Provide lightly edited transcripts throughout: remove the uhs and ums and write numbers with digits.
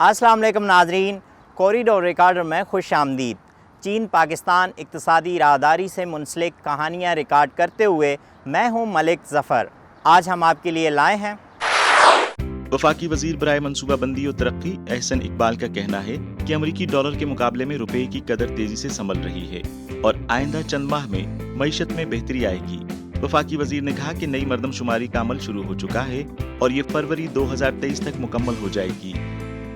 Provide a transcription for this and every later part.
السلام علیکم ناظرین، کوریڈور ریکارڈر میں خوش آمدید۔ چین پاکستان اقتصادی راہداری سے منسلک کہانیاں ریکارڈ کرتے ہوئے میں ہوں ملک ظفر۔ آج ہم آپ کے لیے لائے ہیں۔ وفاقی وزیر برائے منصوبہ بندی و ترقی احسن اقبال کا کہنا ہے کہ امریکی ڈالر کے مقابلے میں روپے کی قدر تیزی سے سنبھل رہی ہے اور آئندہ چند ماہ میں معیشت میں بہتری آئے گی۔ وفاقی وزیر نے کہا کہ نئی مردم شماری کا عمل شروع ہو چکا ہے اور یہ فروری 2023 تک مکمل ہو جائے گی۔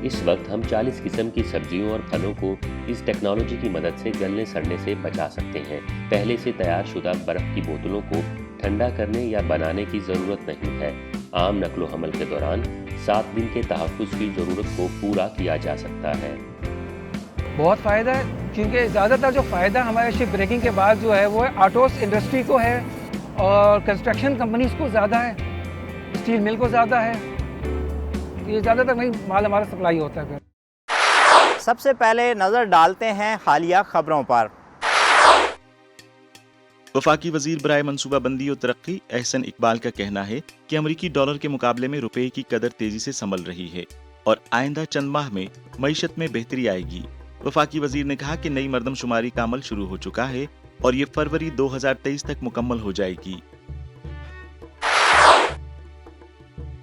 اس وقت ہم 40 قسم کی سبزیوں اور پھلوں کو اس ٹیکنالوجی کی مدد سے گلنے سڑنے سے بچا سکتے ہیں۔ پہلے سے تیار شدہ برف کی بوتلوں کو ٹھنڈا کرنے یا بنانے کی ضرورت نہیں ہے۔ عام نقل و حمل کے دوران 7 دن کے تحفظ کی ضرورت کو پورا کیا جا سکتا ہے۔ بہت فائدہ ہے، کیونکہ زیادہ تر جو فائدہ ہمارے شپ بریکنگ کے بعد جو ہے وہ آٹوز انڈسٹری کو ہے اور کنسٹرکشن کمپنیز کو زیادہ ہے، اسٹیل مل کو زیادہ ہے۔ یہ زیادہ تر نہیں مال ہمارا سپلائی ہوتا ہے۔ سب سے پہلے نظر ڈالتے ہیں حالیہ خبروں پر۔ وفاقی وزیر برائے منصوبہ بندی و ترقی احسن اقبال کا کہنا ہے کہ امریکی ڈالر کے مقابلے میں روپے کی قدر تیزی سے سنبھل رہی ہے اور آئندہ چند ماہ میں معیشت میں بہتری آئے گی۔ وفاقی وزیر نے کہا کہ نئی مردم شماری کا عمل شروع ہو چکا ہے اور یہ فروری 2023 تک مکمل ہو جائے گی۔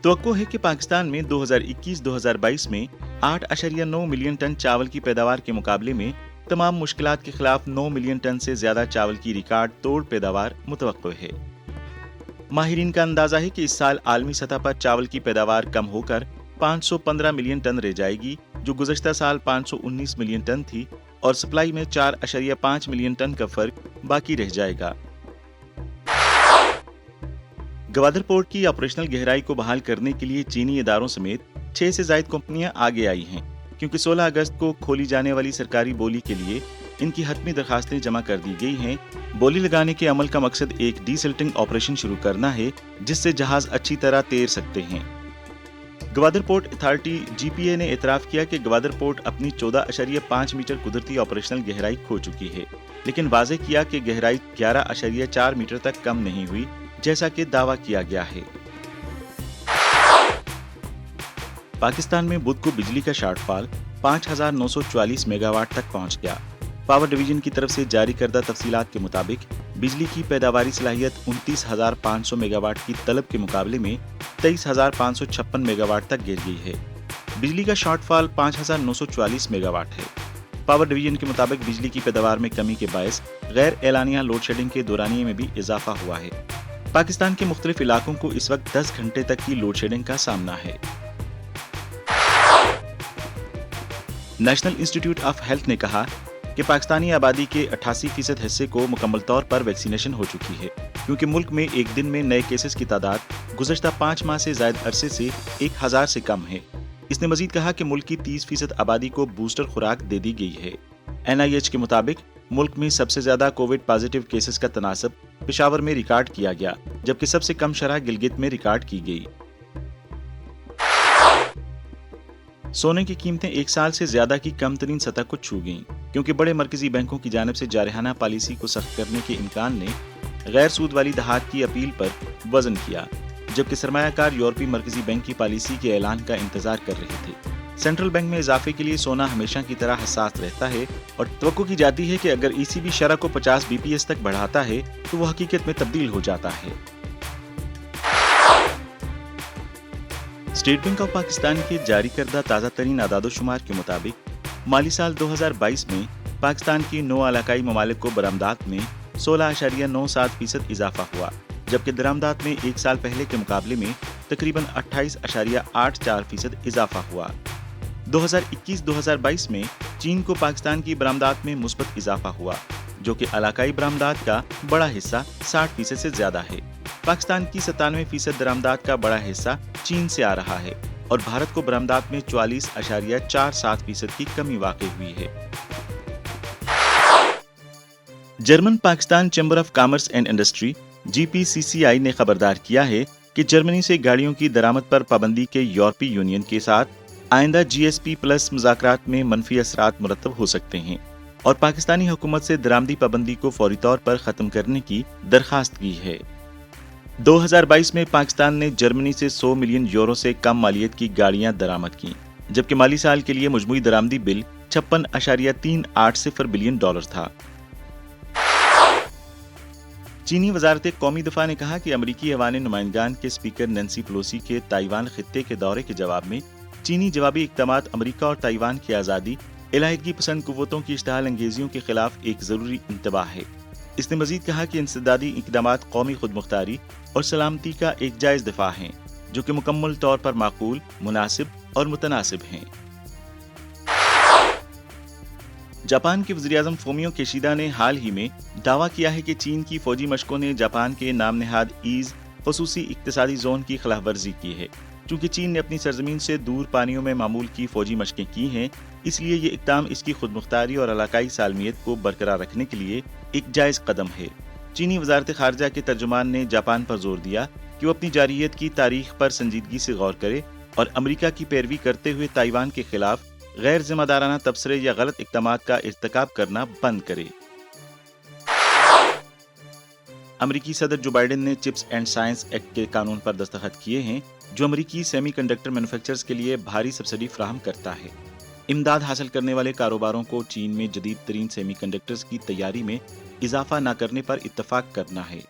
توقع ہے کہ پاکستان میں 2021-2022 میں 8.9 ملین ٹن چاول کی پیداوار کے مقابلے میں تمام مشکلات کے خلاف 9 ملین ٹن سے زیادہ چاول کی ریکارڈ توڑ پیداوار متوقع ہے۔ ماہرین کا اندازہ ہے کہ اس سال عالمی سطح پر چاول کی پیداوار کم ہو کر 515 ملین ٹن رہ جائے گی، جو گزشتہ سال 519 ملین ٹن تھی، اور سپلائی میں 4.5 ملین ٹن کا فرق باقی رہ جائے گا۔ گوادر پورٹ کی آپریشنل گہرائی کو بحال کرنے کے لیے چینی اداروں سمیت 6 سے زائد کمپنیاں آگے آئی ہیں، کیونکہ 16 اگست کو کھولی جانے والی سرکاری بولی کے لیے ان کی حتمی درخواستیں جمع کر دی گئی ہیں۔ بولی لگانے کے عمل کا مقصد ایک ڈی سلٹنگ آپریشن شروع کرنا ہے، جس سے جہاز اچھی طرح تیر سکتے ہیں۔ گوادر پورٹ اتھارٹی جی پی اے نے اعتراف کیا کہ گوادر پورٹ اپنی 14.5 میٹر قدرتی آپریشنل گہرائی کھو چکی ہے، لیکن واضح کیا کہ گہرائی 11.4 میٹر تک کم نہیں ہوئی، جیسا کہ دعویٰ کیا گیا ہے۔ پاکستان میں بدھ کو بجلی کا شارٹ فال 5,944 میگا واٹ تک پہنچ گیا۔ پاور ڈویژن کی طرف سے جاری کردہ تفصیلات کے مطابق بجلی کی پیداواری صلاحیت 29,500 میگا واٹ کی طلب کے مقابلے میں 23,556 میگا واٹ تک گر گئی ہے۔ بجلی کا شارٹ فال 5,944 میگا واٹ ہے۔ پاور ڈویژن کے مطابق بجلی کی پیداوار میں کمی کے باعث غیر اعلانیہ لوڈ شیڈنگ کے دورانیے میں بھی اضافہ ہوا ہے۔ پاکستان کے مختلف علاقوں کو اس وقت 10 گھنٹے تک کی لوڈ شیڈنگ کا سامنا ہے۔ نیشنل انسٹی ٹیوٹ آف ہیلتھ نے کہا کہ پاکستانی آبادی کے 88% حصے کو مکمل طور پر ویکسینیشن ہو چکی ہے، کیونکہ ملک میں ایک دن میں نئے کیسز کی تعداد گزشتہ 5 ماہ سے زائد عرصے سے 1,000 سے کم ہے۔ اس نے مزید کہا کہ ملک کی 30% آبادی کو بوسٹر خوراک دے دی گئی ہے۔ NIH کے مطابق ملک میں سب سے زیادہ کووڈ پازیٹیو کیسز کا تناسب پشاور میں ریکارڈ کیا گیا، جبکہ سب سے کم شرح گلگت میں ریکارڈ کی گئی۔ سونے کی قیمتیں ایک سال سے زیادہ کی کم ترین سطح کو چھو گئیں، کیونکہ بڑے مرکزی بینکوں کی جانب سے جارحانہ پالیسی کو سخت کرنے کے امکان نے غیر سود والی دھات کی اپیل پر وزن کیا، جبکہ سرمایہ کار یورپی مرکزی بینک کی پالیسی کے اعلان کا انتظار کر رہے تھے۔ سینٹرل بینک میں اضافے کے لیے سونا ہمیشہ کی طرح حساس رہتا ہے اور توقع کی جاتی ہے کہ اگر ECB شرح کو 50 BPS تک بڑھاتا ہے تو وہ حقیقت میں تبدیل ہو جاتا ہے۔ اسٹیٹ بینک آف پاکستان کے جاری کردہ تازہ ترین اعداد و شمار کے مطابق مالی سال 2022 میں پاکستان کی 9 علاقائی ممالک کو برآمدات میں 16.97% اضافہ ہوا، جبکہ درآمدات میں ایک سال پہلے کے مقابلے میں تقریباً 28.84% اضافہ ہوا۔ 2021-2022 میں چین کو پاکستان کی برآمدات میں مثبت اضافہ ہوا، جو کہ علاقائی برآمدات کا بڑا حصہ 60% سے زیادہ ہے۔ پاکستان کی 97% درآمدات کا بڑا حصہ چین سے آ رہا ہے اور بھارت کو برآمدات میں 44.47% کی کمی واقع ہوئی ہے۔ German Pakistan chamber of commerce and industry GPCCI نے خبردار کیا ہے کہ جرمنی سے گاڑیوں کی درآمد پر پابندی کے یورپی یونین کے ساتھ آئندہ GSP+ مذاکرات میں منفی اثرات مرتب ہو سکتے ہیں اور پاکستانی حکومت سے درآمدی پابندی کو فوری طور پر ختم کرنے کی درخواست کی ہے۔ 2022 میں پاکستان نے جرمنی سے 100 ملین یورو سے کم مالیت کی گاڑیاں درآمد کیں، जबकि माली साल के लिए मजमूई दरामदी बिल 56.38 बिलियन डॉलर था। चीनी वजारत कौमी दफा ने कहा कि अमरीकी ऐवान नुमाइंदगान के स्पीकर नैन्सी पेलोसी के ताइवान खित्ते के दौरे के जवाब में चीनी जवाबी इक़दामात अमरीका और ताइवान की आज़ादी, इलाहिदगी पसंद कुव्वतों की इश्तहाल अंगेजियों के खिलाफ एक ज़रूरी इंतबाह है। इसने मजीद कहा कि इंसदादी इक़दामात कौमी खुदमुख्तारी और सलामती का एक जायज़ दिफा हैं, जो कि मुकम्मल तौर पर माकूल, मुनासिब और मुतनासिब हैं। जापान के वज़ीर-ए-आज़म फूमियो किशिदा ने हाल ही में दावा किया है कि चीन की फौजी मशकों ने जापान के नाम नहाद ईज़ ख़ुसूसी इक़्तिसादी ज़ोन की खिलाफवर्जी की है। चूँकि चीन ने अपनी सरजमीन से दूर पानियों में मामूल की फौजी मशकें की हैं, इसलिए ये इक़दाम इसकी खुदमुख्तारी और इलाकाई सालमियत को बरकरार रखने के लिए एक जायज़ कदम है। चीनी वज़ारत ख़ारजा के तर्जुमान ने जापान पर जोर दिया कि वो अपनी जारियत की तारीख पर संजीदगी से गौर करे और अमरीका की पैरवी करते हुए ताइवान के खिलाफ गैर जिम्मेदाराना तबसरे या गलत इक़दामात का इर्तिकाब करना बंद करे। अमरीकी सदर जो बाइडेन ने चिप्स एंड साइंस एक्ट के कानून पर दस्तखत किए हैं, जो अमरीकी सेमीकंडक्टर मैन्युफैक्चरर्स के लिए भारी सब्सिडी फराहम करता है। इमदाद हासिल करने वाले कारोबारों को चीन में जदीद तरीन सेमीकंडक्टर्स की तैयारी में इजाफा न करने पर इत्तफाक करना है।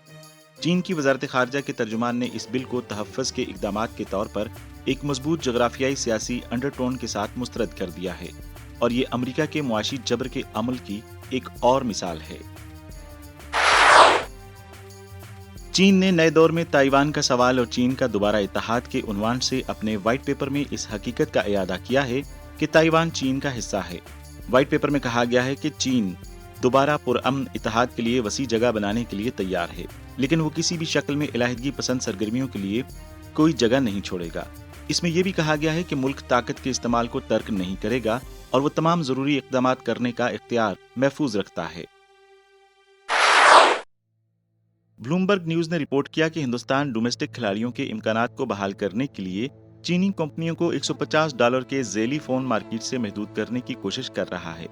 चीन की वजारत खारजा के तर्जुमान ने इस बिल को तहफ़्फ़ुज़ के इक़दामात के तौर पर एक मजबूत जोग्राफियाई सियासी अंडरटोन के साथ मुस्तरद कर दिया है और ये अमरीका के मुआशी जबर के अमल की एक और मिसाल है। चीन ने नए दौर में ताइवान का सवाल और चीन का दोबारा इत्तेहाद के उन्वान से अपने व्हाइट पेपर में इस हकीकत का इयादा किया है कि ताइवान चीन का हिस्सा है। व्हाइट पेपर में कहा गया है कि चीन दोबारा पुरअमन इत्तेहाद के लिए वसी जगह बनाने के लिए तैयार है, लेकिन वो किसी भी शक्ल में इलाहिदगी पसंद सरगर्मियों के लिए कोई जगह नहीं छोड़ेगा। इसमें यह भी कहा गया है कि मुल्क ताकत के इस्तेमाल को तर्क नहीं करेगा और वो तमाम जरूरी इक़दामात करने का इख्तियार महफूज रखता है। ब्लूमबर्ग न्यूज ने रिपोर्ट किया कि हिंदुस्तान डोमेस्टिक खिलाड़ियों के इम्कानात को बहाल करने के लिए चीनी कंपनियों को $150 के ज़ेली फोन मार्केट से महदूद करने की कोशिश कर रहा है।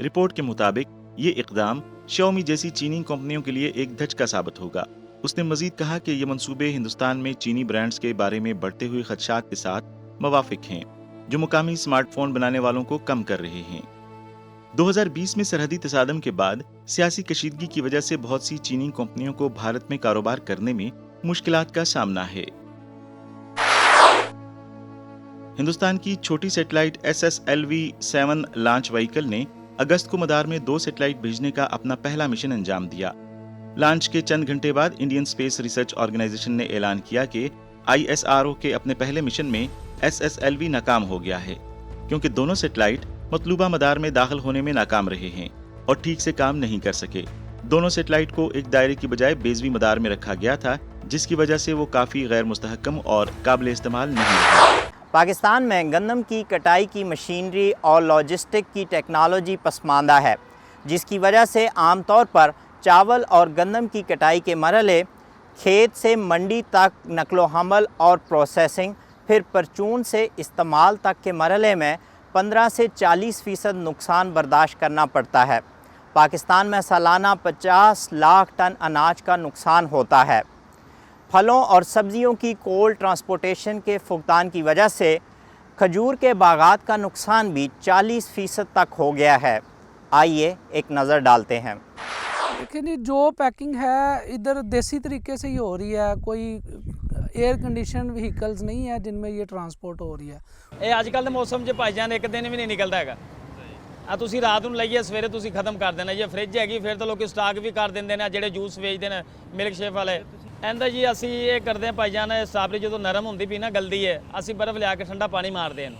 रिपोर्ट के मुताबिक ये इक़दाम शाओमी जैसी चीनी कंपनियों के लिए एक धचका साबित होगा। उसने मजीद कहा कि ये मंसूबे हिंदुस्तान में चीनी ब्रांड्स के बारे में बढ़ते हुए खदशात के साथ मुवाफिक हैं, जो मुकामी स्मार्टफोन बनाने वालों को कम कर रहे हैं। 2020 में सरहदी तसादम के बाद सियासी कशीदगी की वजह से बहुत सी चीनी कंपनियों को भारत में कारोबार करने में मुश्किलात का सामना है। हिंदुस्तान की छोटी सैटेलाइट SSLV-7 लॉन्च व्हीकल ने अगस्त को मदार में 2 सैटेलाइट भेजने का अपना पहला मिशन अंजाम दिया। लॉन्च के चंद घंटे बाद इंडियन स्पेस रिसर्च ऑर्गेनाइजेशन ने ऐलान किया कि ISRO के अपने पहले मिशन में SSLV नाकाम हो गया है, क्योंकि दोनों सैटेलाइट मतलूबा मदार में दाखिल होने में नाकाम रहे हैं और ठीक से काम नहीं कर सके। दोनों सैटेलाइट को एक दायरे की बजाय बेजवी मदार में रखा गया था, जिसकी वजह से वो काफ़ी गैर मुस्तहकम और काबिल इस्तेमाल नहीं रहे। पाकिस्तान में गंदम की कटाई की मशीनरी और लॉजिस्टिक की टेक्नोलॉजी पसमानदा है, जिसकी वजह से आम तौर पर चावल और गंदम की कटाई के मरहले खेत से मंडी तक नकलो हमल और प्रोसेसिंग, फिर परचून से इस्तेमाल तक के मरहले में 15 से 40% नुकसान बर्दाश्त करना पड़ता है। पाकिस्तान में सालाना 50 लाख टन अनाज का नुकसान होता है। फलों और सब्जियों की कोल्ड ट्रांसपोर्टेशन के फुकदान की वजह से खजूर के बागात का नुकसान भी 40% तक हो गया है। आइए एक नज़र डालते हैं। देखिए जी, जो पैकिंग है इधर देसी तरीके से ही हो रही है, कोई एयर कंडीशन व्हीकल्स नहीं है जिनमें ये ट्रांसपोर्ट हो रही है। ਇਹ ਅੱਜ ਕੱਲ੍ਹ ਦੇ ਮੌਸਮ 'ਚ ਭਾਈਜਾਨ ਇੱਕ ਦਿਨ ਵੀ ਨਹੀਂ ਨਿਕਲਦਾ ਹੈਗਾ। ਆ ਤੁਸੀਂ ਰਾਤ ਨੂੰ ਲਈਏ ਸਵੇਰੇ ਤੁਸੀਂ ਖਤਮ ਕਰ ਦੇਣਾ। ਜੇ ਫ੍ਰਿਜ ਹੈਗੀ ਫਿਰ ਤਾਂ ਲੋਕੀ ਸਟਾਕ ਵੀ ਕਰ ਦਿੰਦੇ ਨੇ, ਜਿਹੜੇ ਜੂਸ ਵੇਚਦੇ ਨੇ ਮਿਲਕ ਸ਼ੇਕ ਵਾਲੇ। ਇਹਦਾ ਜੀ ਅਸੀਂ ਇਹ ਕਰਦੇ ਹਾਂ ਭਾਈਜਾਨ, ਸਟ੍ਰਾਬੇਰੀ ਜਦੋਂ ਨਰਮ ਹੁੰਦੀ ਪਈ ਨਾ ਗਲਦੀ ਹੈ, ਅਸੀਂ ਬਰਫ਼ ਲਿਆ ਕੇ ਠੰਡਾ ਪਾਣੀ ਮਾਰਦੇ ਇਹਨੂੰ।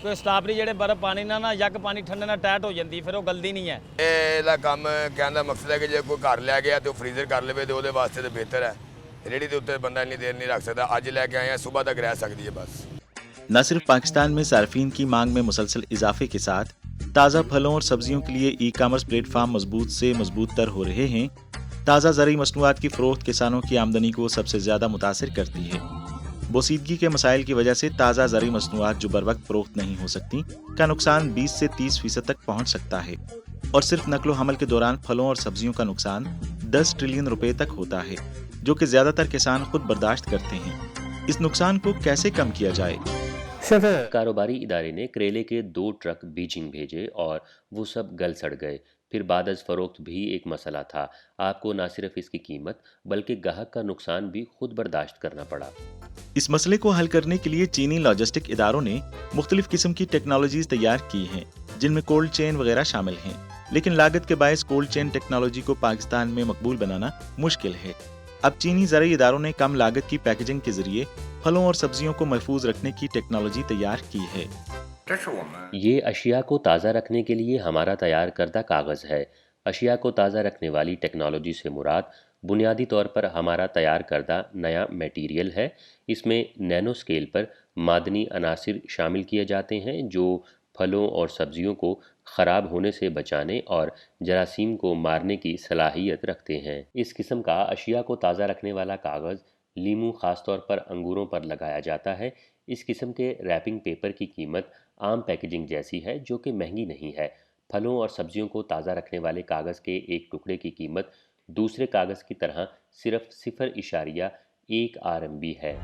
ਕੋਈ ਸਟ੍ਰਾਬੇਰੀ ਜਿਹੜੇ ਬਰਫ਼ ਪਾਣੀ ਨਾਲ ਨਾ ਯੱਕ ਪਾਣੀ ਠੰਡੇ ਨਾਲ ਟੈਟ ਹੋ ਜਾਂਦੀ, ਫਿਰ ਉਹ ਗਲਦੀ ਨਹੀਂ ਹੈ। ਇਹਦਾ ਕੰਮ ਕਹਿਣ ਦਾ ਮਕਸਦ ਹੈ ਕਿ ਜੇ ਕੋਈ ਘਰ ਲੈ ਗਿਆ ਤੇ ਉਹ ਫਰੀਜ਼ਰ ਕਰ ਲਵੇ ਤੇ ਉਹਦੇ ਵਾਸਤੇ ਤਾਂ ਬਿਹਤਰ ਹੈ। रेडी के उत्ते बंदा इतनी देर नहीं रख सकता। आज लेके आए हैं, सुबह तक रह सकती है बस। न सिर्फ पाकिस्तान में सार्फिन की मांग में मुसलसल इजाफे के साथ ताज़ा फलों और सब्जियों के लिए ई-कॉमर्स प्लेटफार्म मजबूत से मजबूत तर हो रहे हैं। ताज़ा ज़रूरी मसनूआत की फ़रोख्त किसानों की आमदनी को सबसे ज़्यादा मुतासिर करती है। बोसीदगी के मसाइल की वजह से ताज़ा ज़रूरी मसनूआत जो बर वक्त फ़रोख्त नहीं हो सकती का नुकसान 20 से 30% तक पहुँच सकता है और सिर्फ नकलो हमल के दौरान फलों और सब्जियों का नुकसान 10 ट्रिलियन रुपए तक होता है, जो कि ज़्यादातर किसान खुद बर्दाश्त करते हैं। इस नुकसान को कैसे कम किया जाए? कारोबारी इदारे ने करेले के 2 ट्रक बीजिंग भेजे और वो सब गल सड़ गए। फिर बाद अज़ फरोख्त भी एक मसला था। आपको ना सिर्फ इसकी कीमत बल्कि ग्राहक का नुकसान भी खुद बर्दाश्त करना पड़ा। इस मसले को हल करने के लिए चीनी लॉजिस्टिक इदारों ने मुख्तलिफ किस्म की टेक्नोलॉजीज तैयार की हैं, जिनमें कोल्ड चेन वगैरह शामिल हैं। लेकिन लागत के बायस कोल्ड चेन टेक्नोलॉजी को पाकिस्तान में मकबूल बनाना मुश्किल है। अब चीनी ज़राई इदारों ने कम लागत की पैकेजिंग के जरिए फलों और सब्जियों को महफूज रखने की टेक्नोलॉजी तैयार की है। ये अशिया को ताज़ा रखने के लिए हमारा तैयार करदा कागज़ है। अशिया को ताज़ा रखने वाली टेक्नोलॉजी से मुराद बुनियादी तौर पर हमारा तैयार करदा नया मटेरियल है। इसमें नैनो स्केल पर मादनी अनासिर शामिल किए जाते हैं जो फलों और सब्जियों को ख़राब होने से बचाने और जरासीम को मारने की सलाहियत रखते हैं। इस किस्म का अशिया को ताज़ा रखने वाला कागज़ लीमू ख़ास तौर पर अंगूरों पर लगाया जाता है। इस किस्म के रैपिंग पेपर की कीमत आम पैकेजिंग जैसी है, जो कि महंगी नहीं है। फलों और सब्जियों को ताज़ा रखने वाले कागज़ के एक टुकड़े की कीमत दूसरे कागज़ की तरह सिर्फ 0.1 RMB है।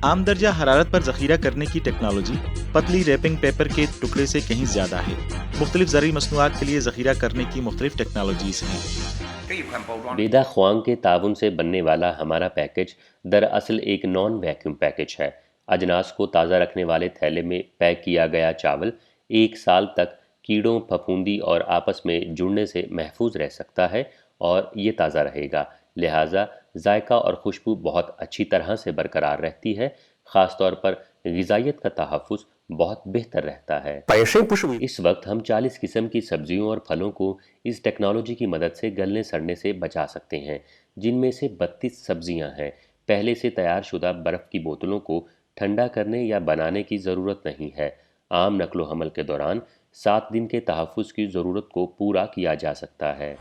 आम दर्जा हरारत पर जखीरा करने की टेक्नोलॉजी पतली रैपिंग पेपर के टुकड़े से कहीं ज्यादा है। मुख्तलिफ ज़रूरी मसनूआत के लिए जखीरा करने की मुख्तलिफ टेक्नोलॉजीज हैं। बेदा ख्वांग के ताउन से बनने वाला हमारा पैकेज दरअसल एक नॉन वैक्यूम पैकेज है। अजनास को ताज़ा रखने वाले थैले में पैक किया गया चावल 1 साल तक कीड़ों, फफूंदी और आपस में जुड़ने से महफूज रह सकता है और ये ताज़ा रहेगा। लिहाजा जायका और खुशबू बहुत अच्छी तरह से बरकरार रहती है। ख़ास तौर पर ग़िज़ाइयत का तहफ़्फ़ुज़ बहुत बेहतर रहता है। इस वक्त हम 40 किस्म की सब्जियों और फलों को इस टेक्नोलॉजी की मदद से गलने सड़ने से बचा सकते हैं, जिनमें से 32 सब्जियां हैं। पहले से तैयार शुदा बर्फ़ की बोतलों को ठंडा करने या बनाने की ज़रूरत नहीं है। आम नक्लो हमल के दौरान 7 दिन के तहफ़्फ़ुज़ की ज़रूरत को पूरा किया जा सकता है।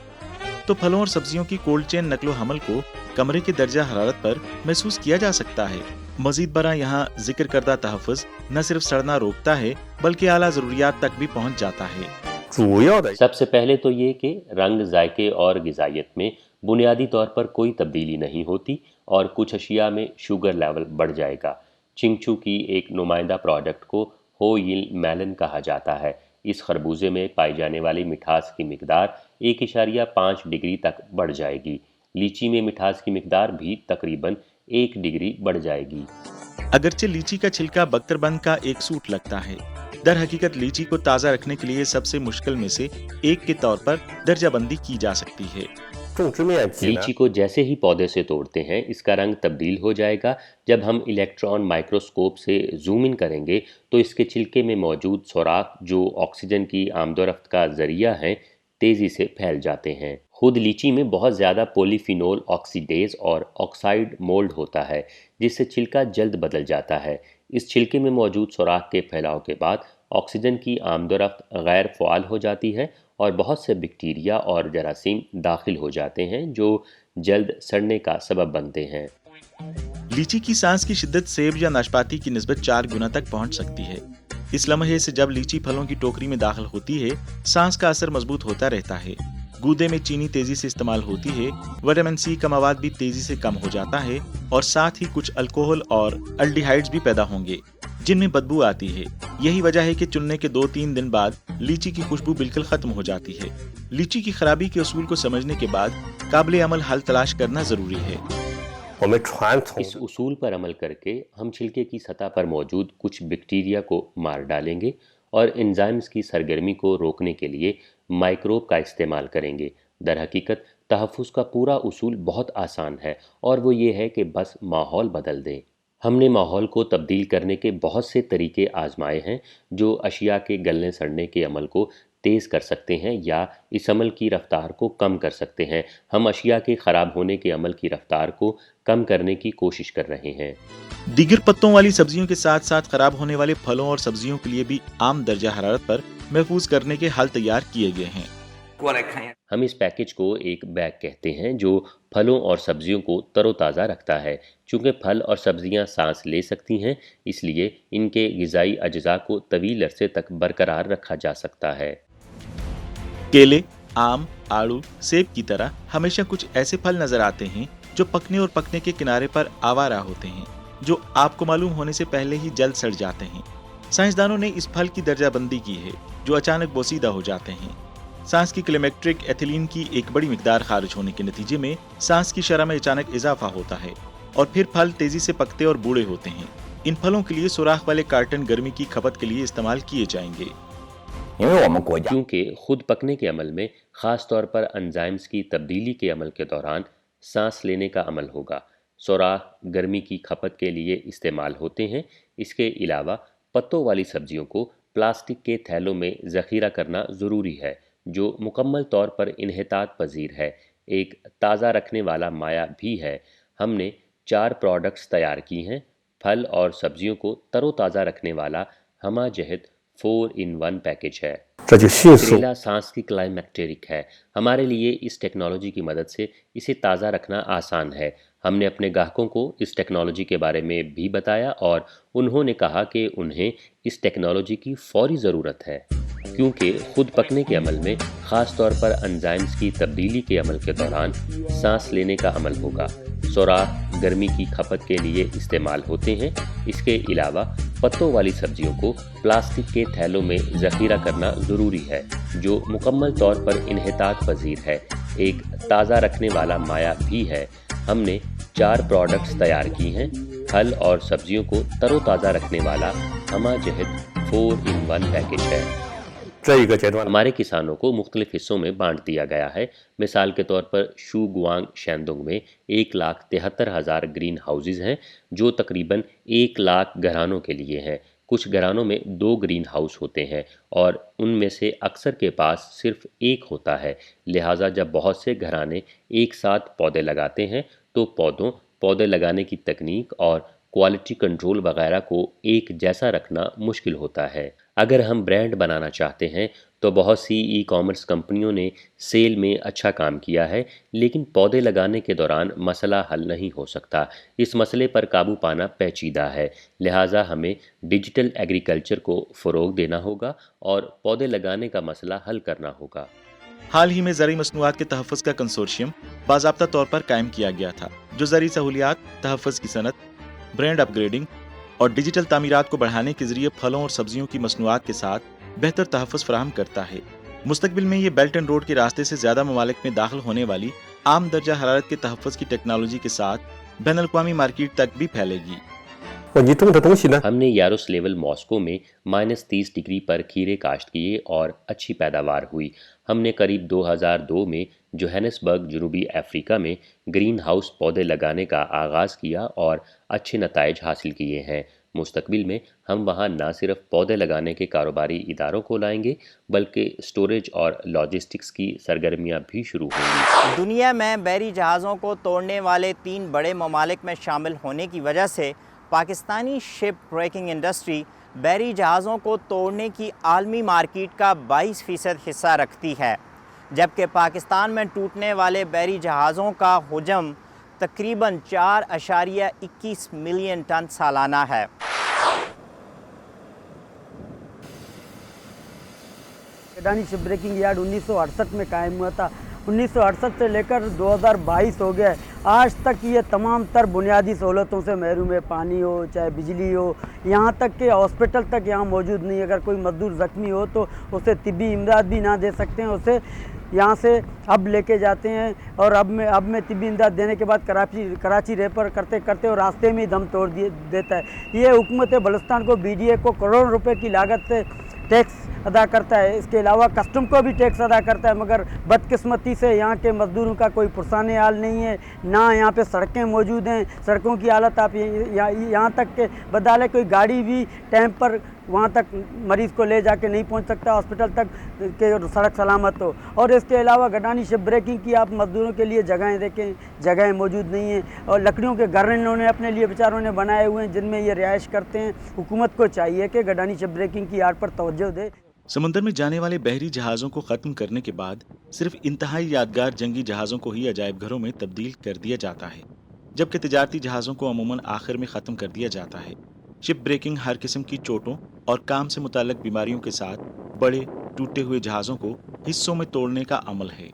तो फलों और सब्जियों की कोल्ड चेन नकलो हमल को कमरे के दर्जा हरारत पर महसूस किया जा सकता है। मजीद बरा यहाँ जिक्र करदा तहफ़्फ़ुज़ न सिर्फ सड़ना रोकता है बल्कि आला ज़रूरियात तक भी पहुँच जाता है। सबसे पहले तो ये कि रंग, जायके और ग़िज़ाइयत में बुनियादी तौर पर कोई तब्दीली नहीं होती और कुछ अशिया में शुगर लेवल बढ़ जाएगा। चिंगचू की एक नुमाइंदा प्रोडक्ट को हो यिल मेलन कहा जाता है। इस खरबूजे में पाई जाने वाली मिठास की मिकदार 1.5 डिग्री तक बढ़ जाएगी। लीची में मिठास की मिकदार भी तकरीबन 1 डिग्री बढ़ जाएगी। अगरचे लीची का छिलका बख्तरबंद का एक सूट लगता है, दर हकीकत लीची को ताज़ा रखने के लिए सबसे मुश्किल में से एक के तौर पर दर्जाबंदी की जा सकती है। लीची को जैसे ही पौधे से तोड़ते हैं, इसका रंग तब्दील हो जाएगा। जब हम इलेक्ट्रॉन माइक्रोस्कोप से जूम इन करेंगे तो इसके छिलके में मौजूद सुराख, जो ऑक्सीजन की आमदोरफ्त का जरिया है, तेज़ी से फैल जाते हैं। खुद लीची में बहुत ज़्यादा पॉलीफिनोल ऑक्सीडेज और ऑक्साइड मोल्ड होता है, जिससे छिलका जल्द बदल जाता है। इस छिलके में मौजूद सुराख के फैलाव के बाद ऑक्सीजन की आमदोरफ्त गैर फ़ाल हो जाती है और बहुत से बैक्टीरिया और जरासीम दाखिल हो जाते हैं, जो जल्द सड़ने का सबब बनते हैं। लीची की सांस की शिद्दत सेब या नाशपाती की निस्बत 4 गुना तक पहुंच सकती है। इस लम्हे से जब लीची फलों की टोकरी में दाखिल होती है, सांस का असर मजबूत होता रहता है। गूदे में चीनी तेजी से इस्तेमाल होती है, विटामिन सी का मवाद भी तेजी से कम हो जाता है और साथ ही कुछ अल्कोहल और अल्डिहाइड्स भी पैदा होंगे, जिनमें बदबू आती है। यही वजह है कि चुनने के 2-3 दिन बाद लीची की खुशबू बिल्कुल खत्म हो जाती है। लीची की खराबी के उसूल को समझने के बाद काबिल अमल हल तलाश करना जरूरी है। इस उसूल पर अमल करके हम छिलके की सतह पर मौजूद कुछ बैक्टीरिया को मार डालेंगे और एंजाइम्स की सरगर्मी को रोकने के लिए माइक्रोब का इस्तेमाल करेंगे। दर हकीकत तहफ़्फ़ुज़ का पूरा उसूल बहुत आसान है और वो ये है कि बस माहौल बदल दें। हमने माहौल को तब्दील करने के बहुत से तरीके आजमाए हैं जो अशिया के गलने सड़ने के अमल को तेज़ कर सकते हैं या इस अमल की रफ्तार को कम कर सकते हैं। हम अशिया के ख़राब होने के अमल की रफ्तार को कम करने की कोशिश कर रहे हैं। दीगर पत्तों वाली सब्जियों के साथ साथ खराब होने वाले फलों और सब्जियों के लिए भी आम दर्जा हरारत पर महफूज करने के हल तैयार किए गए हैं। हम इस पैकेज को एक बैग कहते हैं जो फलों और सब्जियों को तरोताज़ा रखता है। चूँकि फल और सब्जियां सांस ले सकती हैं, इसलिए इनके ग़िज़ाई अज्जा को तवील अरसे तक बरकरार रखा जा सकता है। केले, आम, आड़ू, सेब की तरह हमेशा कुछ ऐसे फल नजर आते हैं जो पकने और पकने के किनारे पर आवारा होते हैं, जो आपको मालूम होने से पहले ही जल्द सड़ जाते हैं। साइंसदानों ने इस फल की दर्जा बंदी की है जो अचानक बोसीदा हो जाते हैं। सांस की क्लेमेक्ट्रिक एथिलीन की एक बड़ी मिकदार खारिज होने के नतीजे में सांस की शरह में अचानक इजाफा होता है और फिर फल तेजी से पकते और बूढ़े होते हैं। इन फलों के लिए सुराख वाले कार्टन गर्मी की खपत के लिए इस्तेमाल किए जाएंगे। क्योंकि खुद पकने के अमल में ख़ास तौर पर एंजाइम्स की तब्दीली के अमल के दौरान सांस लेने का अमल होगा, सुराख गर्मी की खपत के लिए इस्तेमाल होते हैं। इसके अलावा पत्तों वाली सब्जियों को प्लास्टिक के थैलों में ज़ख़ीरा करना ज़रूरी है जो मुकम्मल तौर पर इन्हितात पजीर है, एक ताज़ा रखने वाला माया भी है। हमने 4 प्रोडक्ट्स तैयार की हैं। फल और सब्जियों को तरोताज़ा रखने वाला हमा जहद 4-in-1 पैकेज है। करेला सांस की क्लाइमेक्टेरिक है। हमारे लिए इस टेक्नोलॉजी की मदद से इसे ताज़ा रखना आसान है। हमने अपने ग्राहकों को इस टेक्नोलॉजी के बारे में भी बताया और उन्होंने कहा कि उन्हें इस टेक्नोलॉजी की फौरी ज़रूरत है क्योंकि खुद पकने के अमल में ख़ास तौर पर एंजाइम्स की तब्दीली के अमल के दौरान सांस लेने का अमल होगा, सुराख गर्मी की खपत के लिए इस्तेमाल होते हैं। इसके अलावा पत्तों वाली सब्जियों को प्लास्टिक के थैलों में ज़ख़ीरा करना ज़रूरी है जो मुकम्मल तौर पर इन्हितात पजीर है, एक ताज़ा रखने वाला माया भी है। हमने 4 प्रोडक्ट्स तैयार की हैं। फल और सब्जियों को तरोताज़ा रखने वाला हमा जहद 4-in-1 पैकेज है। हमारे किसानों को मुख्तलिफ हिस्सों में बांट दिया गया है। मिसाल के तौर पर शुगुआंग शैंदोंग में 1,73,000 ग्रीन हाउसेज हैं जो तकरीबन 1 लाख घरानों के लिए हैं। कुछ घरानों में 2 ग्रीन हाउस होते हैं और उनमें से अक्सर के पास सिर्फ एक होता है। लिहाजा जब बहुत से घराने एक साथ पौधे लगाते हैं तो पौधे लगाने की तकनीक और क्वालिटी कंट्रोल वगैरह को एक जैसा रखना मुश्किल होता है। अगर हम ब्रांड बनाना चाहते हैं तो बहुत सी ई-कॉमर्स कंपनियों ने सेल में अच्छा काम किया है, लेकिन पौधे लगाने के दौरान मसला हल नहीं हो सकता। इस मसले पर काबू पाना पेचीदा है, लिहाजा हमें डिजिटल एग्रीकल्चर को फ़रोग देना होगा और पौधे लगाने का मसला हल करना होगा। हाल ही में ज़रई मसनूआत के तहफ़्फ़ुज़ का कंसोर्शियम बाज़ाब्ता तौर पर कायम किया गया था जो ज़रई सहूलियात, तहफ़्फ़ुज़ की सनत, ब्रांड अपग्रेडिंग और डिजिटल तामीरात को बढ़ाने के जरिए फलों और सब्जियों की मसनूआत के साथ बेहतर तहफ़्फ़ुज़ फराहम करता है। मुस्तक़बिल में ये बेल्ट एंड रोड के रास्ते से ज़्यादा ममालिक में दाखिल होने वाली आम दर्जा हरारत के तहफ़्फ़ुज़ की टेक्नोलॉजी के साथ बैनुल-अक़वामी मार्केट तक भी फैलेगी। हमने यारोस्लेवल मॉस्को में -30 डिग्री पर खीरे काश्त किए और अच्छी पैदावार हुई। हमने करीब 2002 में जोहानिसबर्ग जनूबी अफ्रीका में ग्रीन हाउस पौधे लगाने का आगाज़ किया और अच्छे नताइज हासिल किए हैं। मुस्तकबिल में हम वहाँ न सिर्फ पौधे लगाने के कारोबारी इदारों को लाएंगे बल्कि स्टोरेज और लॉजिस्टिक्स की सरगर्मियाँ भी शुरू होंगी। दुनिया में बहरी जहाज़ों को तोड़ने वाले 3 बड़े ममालिक में शामिल होने की वजह से पाकिस्तानी शिप ब्रेकिंग इंडस्ट्री बहरी जहाज़ों को तोड़ने की आलमी मार्केट का 22% हिस्सा रखती है, जबकि पाकिस्तान में टूटने वाले बहरी जहाज़ों का हुजम तकरीबन 4.21 मिलियन टन सालाना है। अडानी शिप ब्रेकिंग यार्ड 1968 में कायम हुआ था। 1968 से लेकर 2022 हो गया। आज तक ये तमाम तर बुनियादी सहूलतों से महरूम है, पानी हो चाहे बिजली हो, यहाँ तक कि हॉस्पिटल तक यहाँ मौजूद नहीं। अगर कोई मजदूर ज़ख्मी हो तो उसे तिब्बी इमदाद भी ना दे सकते हैं, उसे यहाँ से अब लेके जाते हैं और अब में तिब्बी इमदाद देने के बाद कराची रेफर करते करते और रास्ते में ही दम तोड़ देता है। ये हुकूमत बलूचिस्तान को BDA को करोड़ों रुपए की लागत से टैक्स अदा करता है। इसके अलावा कस्टम को भी टैक्स अदा करता है, मगर बदकिस्मती से यहाँ के मज़दूरों का कोई पुरसान हाल नहीं है, ना यहाँ पे सड़कें मौजूद हैं। सड़कों की हालत आप यहाँ तक के बदले कोई गाड़ी भी टाइम पर वहाँ तक मरीज़ को ले जाके नहीं पहुँच सकता हॉस्पिटल तक के सड़क सलामत हो। और इसके अलावा गडानी शिप ब्रेकिंग की आप मज़दूरों के लिए जगहें देखें, जगहें मौजूद नहीं हैं और लकड़ियों के घर इन्होंने अपने लिए बेचारों ने बनाए हुए हैं जिनमें ये रिहाइश करते हैं। हुकूमत को चाहिए कि गडानी शिप ब्रेकिंग की यार्ड पर तवज्जो दे। समुद्र में जाने वाले बहरी जहाज़ों को ख़त्म करने के बाद सिर्फ इंतहाई यादगार जंगी जहाज़ों को ही अजायब घरों में तब्दील कर दिया जाता है, जबकि तिजारती जहाज़ों को अमूमन आखिर में ख़त्म कर दिया जाता है। शिप ब्रेकिंग हर किस्म की चोटों और काम से मुताल्लिक बीमारियों के साथ बड़े टूटे हुए जहाज़ों को हिस्सों में तोड़ने का अमल है।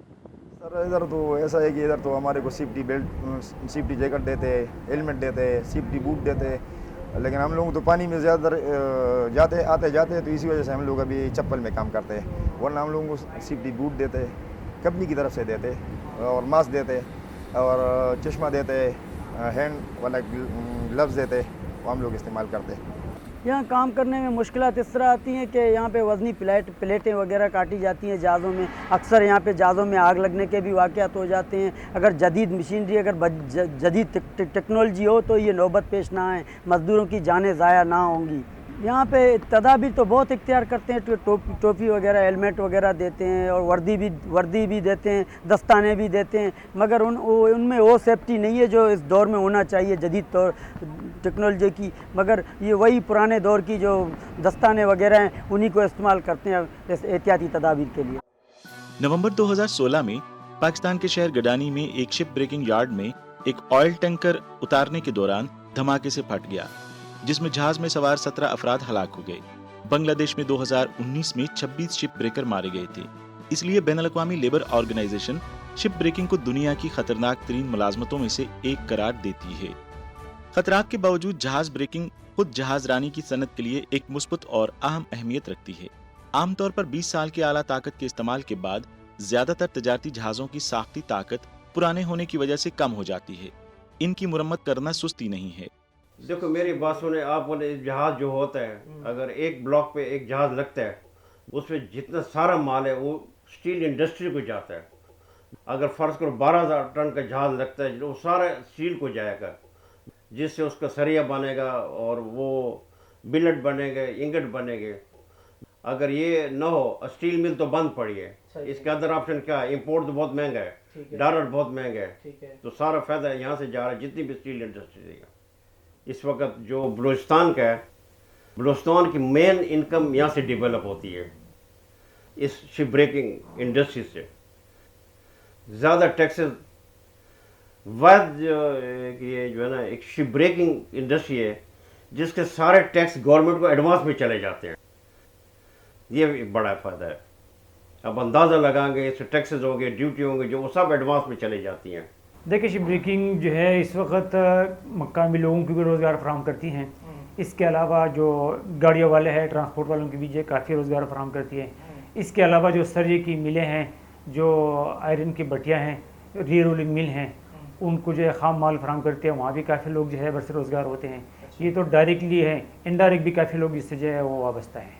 सर इधर तो ऐसा है कि इधर तो हमारे को सेफ्टी बेल्ट, सेफ्टी जैकेट देते, हेलमेट देते, सेफ्टी बूट देते लेकिन हम लोग तो पानी में ज़्यादातर आते जाते तो इसी वजह से हम लोग अभी चप्पल में काम करते हैं, वरना हम लोगों को सेफ्टी बूट देते हैं, कंपनी की तरफ से देते और मास्क देते और चश्मा देते, हैंड वाला ग्लव्स देते, वो हम लोग इस्तेमाल करते हैं। यहाँ काम करने में मुश्किलात इस तरह आती हैं कि यहाँ पे वज़नी प्लेटें वगैरह काटी जाती हैं जहाज़ों में। अक्सर यहाँ पे जहाज़ों में आग लगने के भी वाक़यात हो जाते हैं। अगर जदीद मशीनरी, अगर जदीद टेक्नोलॉजी हो तो ये नौबत पेश ना आए, मज़दूरों की जानें ज़ाया ना होंगी। यहाँ पे तदाबीर तो बहुत इख्तियार करते हैं, टोपी वगैरह, हेलमेट वगैरह देते हैं और वर्दी भी देते हैं, दस्ताने भी देते हैं, मगर उनमें वो सेफ्टी नहीं है जो इस दौर में होना चाहिए जदीद तौर टेक्नोलॉजी की। मगर ये वही पुराने दौर की जो दस्ताने वगैरह हैं उन्हीं को इस्तेमाल करते हैं एहतियाती तदाबीर के लिए। नवंबर 2016 में पाकिस्तान के शहर गडानी में एक शिप ब्रेकिंग यार्ड में एक ऑयल टैंकर उतारने के दौरान धमाके से फट गया, जिसमें जहाज में सवार 17 अफराद हलाक हो गए। बांग्लादेश में 2019 में 26 शिप ब्रेकर मारे गए थे। इसलिए बैनुल-अक़वामी लेबर ऑर्गेनाइजेशन शिप ब्रेकिंग को दुनिया की खतरनाक तरीन मुलाजमतों में से एक करार देती है। खतरात के बावजूद जहाज ब्रेकिंग खुद जहाजरानी की सनत के लिए एक मुस्बत और अहम अहमियत रखती है। आमतौर पर 20 साल के आला ताकत के इस्तेमाल के बाद ज्यादातर तजारती जहाजों की साख्ती ताकत पुराने होने की वजह से कम हो जाती है। इनकी मुरम्मत करना सुस्ती नहीं है। देखो मेरी बात सुने, आप बोले जहाज जो होता है, अगर एक ब्लॉक पे एक जहाज लगता है, उसमें जितना सारा माल है वो स्टील इंडस्ट्री को जाता है। अगर फर्ज करो 12,000 टन का जहाज लगता है, वो सारा स्टील को जाएगा, जिससे उसका सरिया बनेगा और वो बिलेट बनेंगे, इंगट बनेंगे। अगर ये न हो, स्टील मिल तो बंद पड़ी है, इसके अंदर ऑप्शन क्या है? इम्पोर्ट तो बहुत महंगा है, डॉलर बहुत महंगा है, तो सारा फायदा यहाँ से जा रहा है जितनी भी स्टील इंडस्ट्री देगा। इस वक्त जो बलूचिस्तान का है, बलूचिस्तान की मेन इनकम यहाँ से डेवलप होती है, इस शिप ब्रेकिंग इंडस्ट्री से। ज़्यादा टैक्सेस ये जो है ना, एक शिप ब्रेकिंग इंडस्ट्री है जिसके सारे टैक्स गवर्नमेंट को एडवांस में चले जाते हैं। ये एक बड़ा फ़ायदा है। अब अंदाज़ा लगाएंगे, इससे टैक्सेस होंगे, ड्यूटी होंगे, जो वो सब एडवांस में चले जाती हैं। देखिए शिप ब्रेकिंग जो है इस वक्त मकामी लोगों को भी रोज़गार फराहम करती हैं। इसके अलावा जो गाड़ियों वाले हैं, ट्रांसपोर्ट वालों की भी जो काफ़ी रोज़गार फराहम करती है। इसके अलावा जो सरिये की मिलें हैं, जो आयरन की भट्टियाँ हैं, री रोलिंग मिल हैं, उनको जो है ख़ाम माल फराहम करते हैं, वहाँ भी काफ़ी लोग जो है बरसे रोज़गार होते हैं। ये तो डायरेक्टली है, इनडायरेक्ट भी काफ़ी लोग इससे जो है वो वाबस्ता है।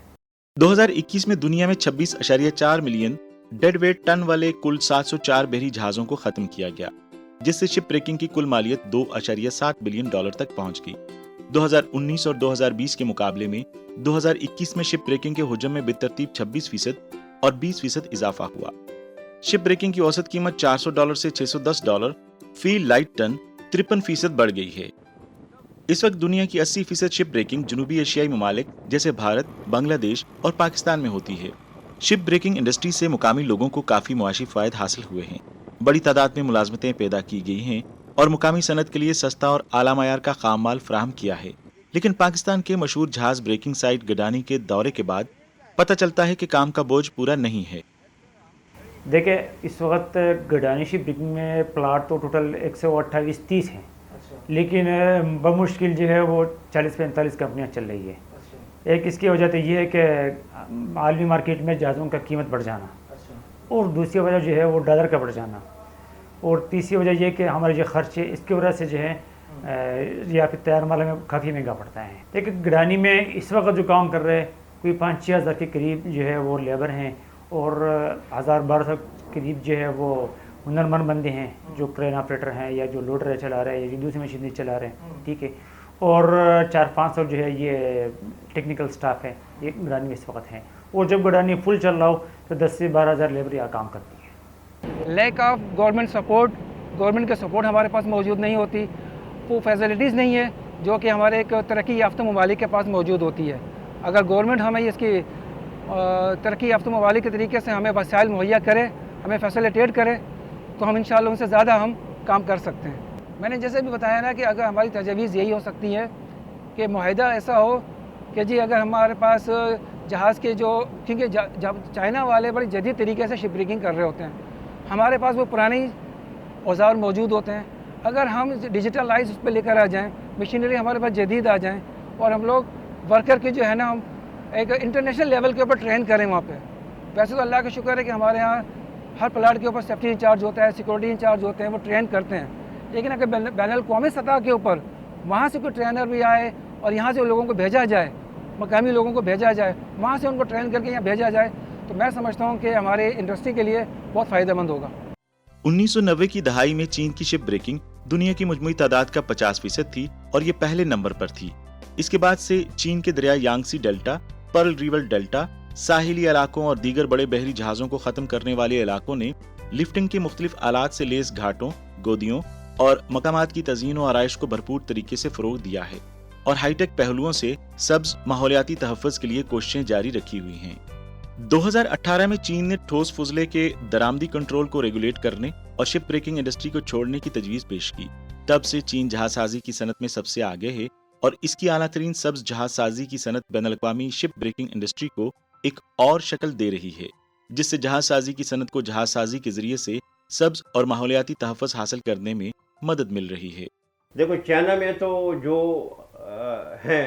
2021 में दुनिया में 26.4 मिलियन डेड वेट टन वाले कुल 704 बहरी जहाज़ों को ख़त्म किया गया, जिससे शिप ब्रेकिंग की कुल मालियत $2.7 बिलियन तक पहुंच गई। 2019 और 2020 के मुकाबले में 2021 में शिप ब्रेकिंग के हुजम में बेतरतीब 26% और 20% इजाफा हुआ। शिप ब्रेकिंग की औसत कीमत $400 से $610 फी लाइट टन 53% बढ़ गई है। इस वक्त दुनिया की 80% शिप ब्रेकिंग जनूबी एशियाई ममालिक जैसे भारत, बांग्लादेश और पाकिस्तान में होती है। शिप ब्रेकिंग इंडस्ट्री से मुकामी लोगों को काफ़ी मुआशी फ़ायदे हासिल हुए हैं। बड़ी तादाद में मुलाजमतें पैदा की गई हैं और मुकामी सनत के लिए सस्ता और आला मयार का खाम माल फराहम किया है। लेकिन पाकिस्तान के मशहूर जहाज ब्रेकिंग साइट गडानी के दौरे के बाद पता चलता है कि काम का बोझ पूरा नहीं है। देखिए इस वक्त गडानी शिप ब्रेकिंग में प्लाट तो टोटल 128-30 हैं, लेकिन बमुश्किल जो है वो 40-45 कंपनियाँ चल रही है। एक इसकी वजह तो ये है कि आलमी मार्केट में जहाज़ों का कीमत बढ़ जाना, और दूसरी वजह जो है वो डॉलर का बढ़ जाना, और तीसरी वजह ये कि हमारे जो खर्च है इसकी वजह से जो है या फिर तैयार माल में काफ़ी महंगा पड़ता है। लेकिन गडानी में इस वक्त जो काम कर रहे हैं कोई 5-6 हज़ार के करीब जो है वो लेबर हैं, और 1000-1200 के करीब जो है वो हुनरमंद बंदे हैं जो क्रेन ऑपरेटर हैं या जो लोडर चला रहे हैं या दूसरी मशीनरी चला रहे हैं, ठीक है। और 400-500 जो है ये टेक्निकल स्टाफ है, ये गडानी में इस वक्त हैं। और जब गडानी फुल चल रहा हो तो 10 से 12 हज़ार लेबर यहाँ काम करती है। Lack of government support, government का सपोर्ट हमारे पास मौजूद नहीं होती, वो फैसिलिटीज़ नहीं है जो कि हमारे एक तरक्की याफ्ता ममालिक के पास मौजूद होती है। अगर गवर्नमेंट हमें इसकी तरक्की याफ्ता ममालिक के तरीके से हमें वसाइल मुहैया करे, हमें फैसिलिटेट करे, तो हम इंशाअल्लाह उनसे ज़्यादा हम काम कर सकते हैं। मैंने जैसे भी बताया ना कि अगर हमारी तजवीज़ यही हो सकती है कि मुआहदा ऐसा हो कि जी अगर हमारे पास जहाज़ के जो, क्योंकि जब चाइना वाले बड़ी जदीद तरीके से शिप ब्रेकिंग कर रहे होते हैं, हमारे पास वो पुराने औजार मौजूद होते हैं। अगर हम डिजिटलाइज उस पर लेकर आ जाएँ, मशीनरी हमारे पास जदीद आ जाएँ, और हम लोग वर्कर की जो है ना हम एक इंटरनेशनल लेवल के ऊपर ट्रेन करें वहाँ पे। वैसे तो अल्लाह का शुक्र है कि हमारे यहाँ हर प्लाट के ऊपर सेफ्टी इंचार्ज होता है, सिक्योरिटी इंचार्ज होते हैं, वो ट्रेन करते हैं। लेकिन अगर बैनुल-अक़वामी सतह के ऊपर वहाँ से कोई ट्रेनर भी आए और यहाँ से लोगों को भेजा जाए, मकामी लोगों को भेजा जाए, वहाँ से उनको ट्रेन करके यहाँ भेजा जाए, तो मैं समझता हूँ कि हमारे इंडस्ट्री के लिए बहुत फ़ायदेमंद होगा। 1990 की दहाई में चीन की शिप ब्रेकिंग दुनिया की मजमूई तादाद का 50% थी और ये पहले नंबर पर थी। इसके बाद से चीन के दरिया Yangtze Delta, Pearl River Delta, साहिली इलाकों और दीगर बड़े बहरी जहाजों को खत्म करने वाले इलाकों ने लिफ्टिंग के मुख्तलिफ आलात से लेस घाटों, गोदियों और मकामात की तज़यीन और आराइश को भरपूर तरीके से फरोग दिया है और हाईटेक पहलुओं से सब्ज माहौलियाती तहफ़्फ़ुज़ के लिए कोशिशें जारी रखी हुई हैं। 2018 में चीन ने ठोस फुजले के दरामदी कंट्रोल को रेगुलेट करने और शिप ब्रेकिंग इंडस्ट्री को छोड़ने की तजवीज़ पेश की। तब से चीन जहाज़साजी की सनत में सबसे आगे है और इसकी आला तरीन सब्ज जहाज़साजी की सनत बैनुल-अक़वामी शिप ब्रेकिंग इंडस्ट्री को एक और शक्ल दे रही है, जिससे जहाज़साजी की सनत को जहाज़साजी के जरिए से सब्ज और माहौलियाती तहफ़्फ़ुज़ हासिल करने में मदद मिल रही है। देखो चाइना में तो जो है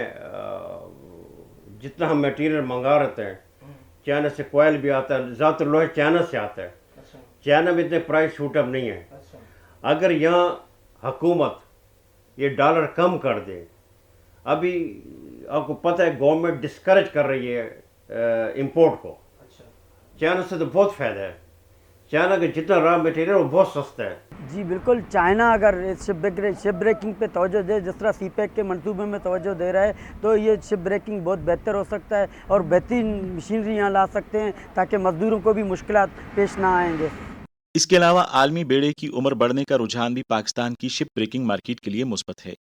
जितना हम मटेरियल मंगा रहे हैं, चाइना से कोयल भी आता है, ज़्यादातर लोहा चाइना से आता है। चाइना में इतने प्राइस शूटअप नहीं है। अगर यहाँ हुकूमत ये डॉलर कम कर दे, अभी आपको पता है गवर्नमेंट डिस्करेज कर रही है इंपोर्ट को। चाइना से तो बहुत फ़ायदा है, चाइना का जितना रॉ मटेरियल वो बहुत सस्ता है। जी बिल्कुल, चाइना अगर शिप ब्रेकिंग पे तवज्जो दे, जिस तरह सीपैक के मंसूबे में तवज्जो दे रहा है, तो ये शिप ब्रेकिंग बहुत बेहतर हो सकता है और बेहतरीन मशीनरी यहाँ ला सकते हैं ताकि मजदूरों को भी मुश्किलात पेश ना आएंगे। इसके अलावा आलमी बेड़े की उम्र बढ़ने का रुझान भी पाकिस्तान की शिप ब्रेकिंग मार्केट के लिए मुस्बत है।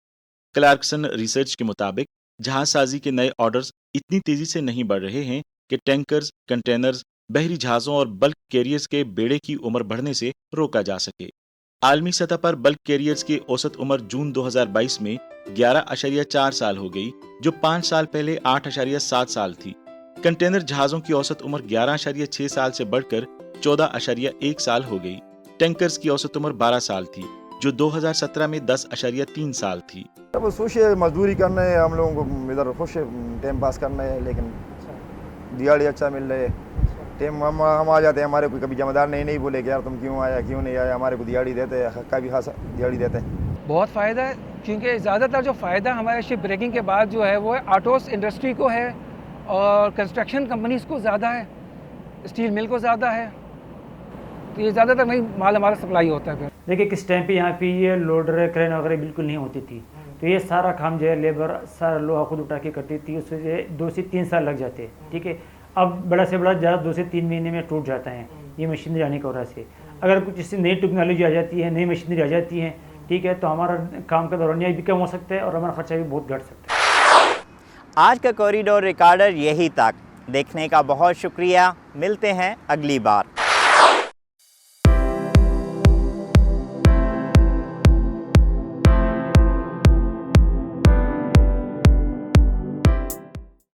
क्लार्कसन रिसर्च के मुताबिक जहाज़साजी के नए ऑर्डर्स इतनी तेजी से नहीं बढ़ रहे हैं कि टैंकर्स, कंटेनर्स, बहरी जहाज़ों और बल्क कैरियर्स के बेड़े की उम्र बढ़ने से रोका जा सके। आलमी सतह पर बल्क कैरियर्स की औसत उम्र जून 2022 में 11.4 साल हो गई, जो 5 साल पहले 8.7 साल थी। कंटेनर जहाज़ों की औसत उम्र 11.6 साल से बढ़कर 14.1 साल हो गई। टैंकर्स की औसत उम्र 12 साल थी, जो 2017 में 10.3 साल थी। अब सोचिए मजदूरी करना है, हम लोगों को इधर खुश टाइम पास करना है, लेकिन दिहाड़ी अच्छा मिल रहा है। टाइम हम आ जाते हैं, हमारे कोई कभी जमादार नहीं बोले कि यार तुम क्यों आया क्यों नहीं आया, हमारे को दिहाड़ी देते हैं, हक्का भी खासा दिहाड़ी देते हैं। बहुत फ़ायदा है, क्योंकि ज़्यादातर जो फ़ायदा हमारे शिप ब्रेकिंग के बाद जो है वो आटोस इंडस्ट्री को है और कंस्ट्रक्शन कंपनीज़ को ज़्यादा है, स्टील मिल को ज़्यादा है, तो ये ज़्यादातर वही माल हमारा सप्लाई होता है। फिर देखिए किस टाइम पे यहाँ पे ये लोडर क्रेन वगैरह बिल्कुल नहीं होती थी, तो ये सारा काम जो है लेबर सारा लोहा खुद उठा के करती थी, उससे 2 से 3 साल लग जाते हैं। ठीक है, अब बड़ा से बड़ा ज़्यादा 2 से 3 महीने में टूट जाता है ये मशीनरी आने की वजह से। अगर कुछ इससे नई टेक्नोलॉजी आ जाती है, नई मशीनरी आ जाती है, ठीक है, तो हमारा काम का दौरानिया भी कम हो सकता है और हमारा खर्चा भी बहुत घट सकता है। आज का कॉरिडोर रिकॉर्डर यही तक। देखने का बहुत शुक्रिया। मिलते हैं अगली बार।